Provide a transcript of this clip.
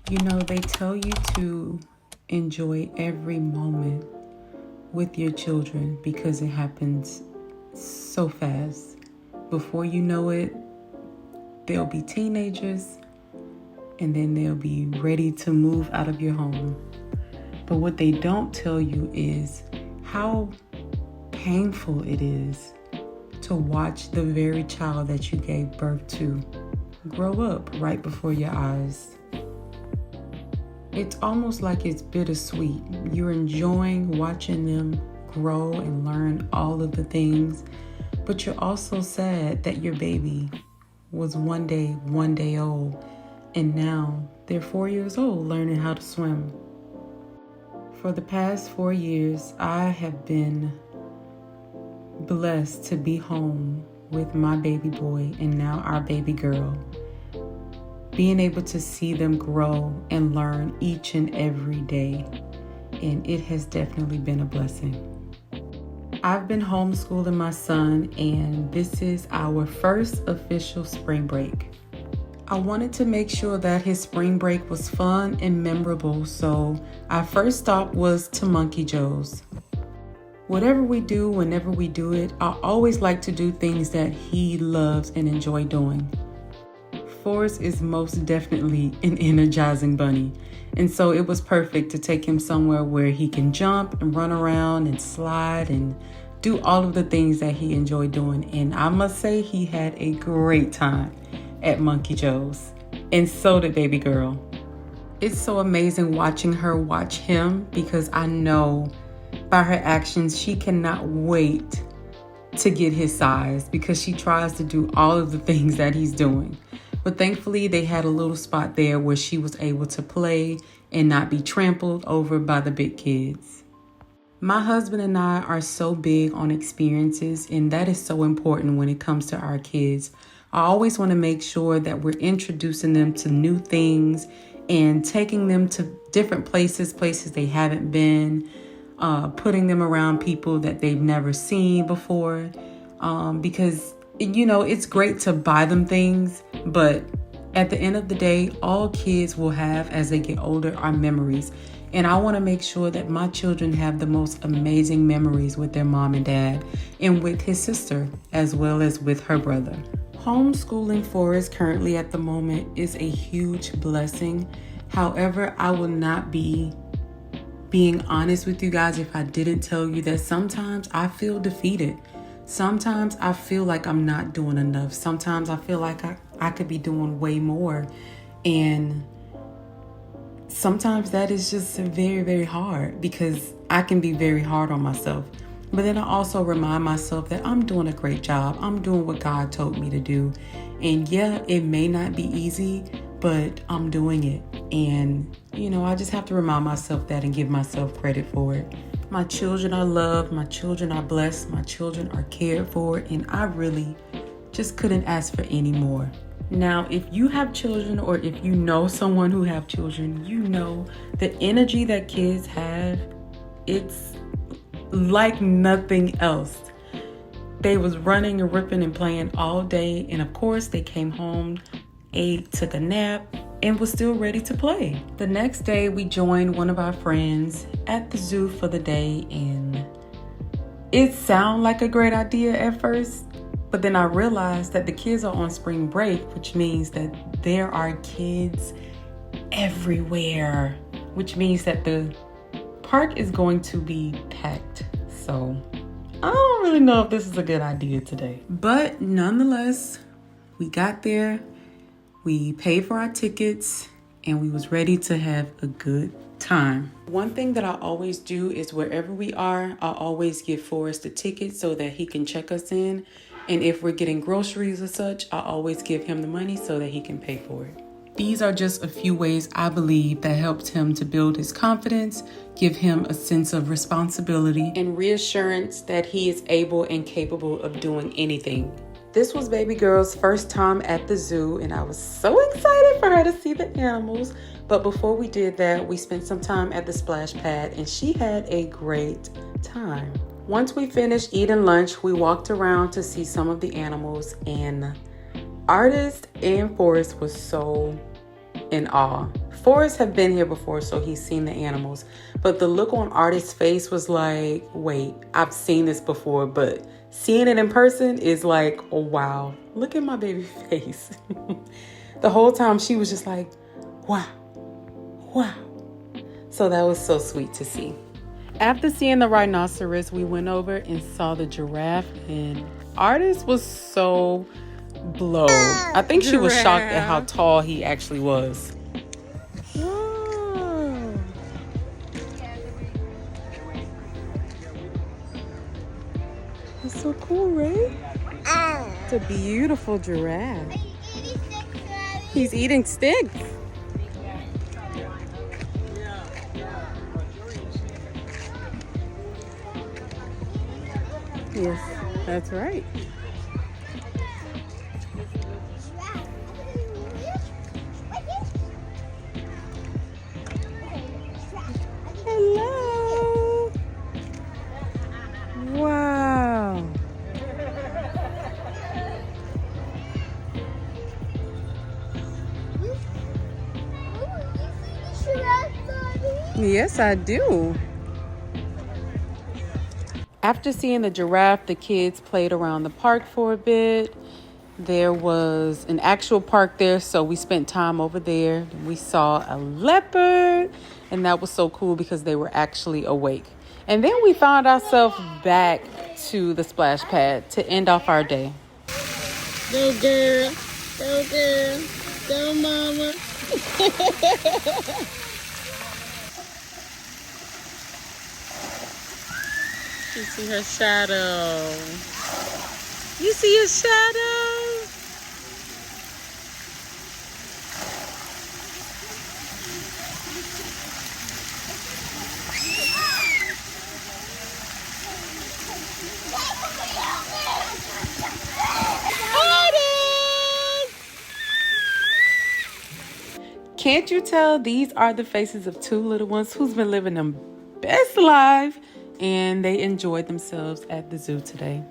You know, they tell you to enjoy every moment with your children because it happens so fast. Before you know it, they'll be teenagers and then they'll be ready to move out of your home. But what they don't tell you is how painful it is to watch the very child that you gave birth to grow up right before your eyes. It's almost like it's bittersweet. You're enjoying watching them grow and learn all of the things, but you're also sad that your baby was one day old, and now they're 4 years old learning how to swim. For the past 4 years, I have been blessed to be home with my baby boy and now our baby girl. Being able to see them grow and learn each and every day, and it has definitely been a blessing. I've been homeschooling my son, and this is our first official spring break. I wanted to make sure that his spring break was fun and memorable, so our first stop was to Monkey Joe's. Whatever we do, whenever we do it, I always like to do things that he loves and enjoy doing. Forrest is most definitely an energizing bunny, and so it was perfect to take him somewhere where he can jump and run around and slide and do all of the things that he enjoyed doing. And I must say he had a great time at Monkey Joe's, and so did baby girl. It's so amazing watching her watch him, because I know by her actions she cannot wait to get his size, because she tries to do all of the things that he's doing. But thankfully, they had a little spot there where she was able to play and not be trampled over by the big kids. My husband and I are so big on experiences, and that is so important when it comes to our kids. I always want to make sure that we're introducing them to new things and taking them to different places they haven't been, putting them around people that they've never seen before, because you know, it's great to buy them things, but at the end of the day, all kids will have as they get older are memories. And I want to make sure that my children have the most amazing memories with their mom and dad, and with his sister, as well as with her brother. Homeschooling Forrest currently at the moment is a huge blessing. However, I will not be being honest with you guys if I didn't tell you that sometimes I feel defeated. Sometimes I feel like I'm not doing enough. Sometimes I feel like I could be doing way more. And sometimes that is just very, very hard, because I can be very hard on myself. But then I also remind myself that I'm doing a great job. I'm doing what God told me to do. And yeah, it may not be easy, but I'm doing it. And, you know, I just have to remind myself that and give myself credit for it. My children are loved, my children are blessed, my children are cared for, and I really just couldn't ask for any more. Now, if you have children, or if you know someone who have children, you know the energy that kids have, it's like nothing else. They was running and ripping and playing all day, and of course they came home, ate, took a nap, and was still ready to play. The next day, we joined one of our friends at the zoo for the day, and it sounded like a great idea at first, but then I realized that the kids are on spring break, which means that there are kids everywhere, which means that the park is going to be packed. So I don't really know if this is a good idea today, but nonetheless, we got there. We paid for our tickets, and we was ready to have a good time. One thing that I always do is wherever we are, I always give Forrest a ticket so that he can check us in. And if we're getting groceries or such, I always give him the money so that he can pay for it. These are just a few ways I believe that helped him to build his confidence, give him a sense of responsibility, and reassurance that he is able and capable of doing anything. This was baby girl's first time at the zoo, and I was so excited for her to see the animals. But before we did that, we spent some time at the splash pad, and she had a great time. Once we finished eating lunch, we walked around to see some of the animals, and Artist and Forrest was so in awe. Forrest had been here before, so he's seen the animals. But the look on Artist's face was like, wait, I've seen this before, but seeing it in person is like, oh, wow, look at my baby face. The whole time she was just like, wow, wow. So that was so sweet to see. After seeing the rhinoceros, we went over and saw the giraffe, and Artist was so blown. I think she was shocked at how tall he actually was. Whoa. That's so cool, right? It's a beautiful giraffe. He's eating sticks. Yes, that's right. Hello. Wow. Yes, I do. After seeing the giraffe, the kids played around the park for a bit. There was an actual park there, so we spent time over there. We saw a leopard, and that was so cool because they were actually awake. And then we found ourselves back to the splash pad to end off our day. Go girl, go girl, go mama. You see her shadow. You see your shadow? Can't you tell these are the faces of two little ones who's been living their best life, and they enjoyed themselves at the zoo today?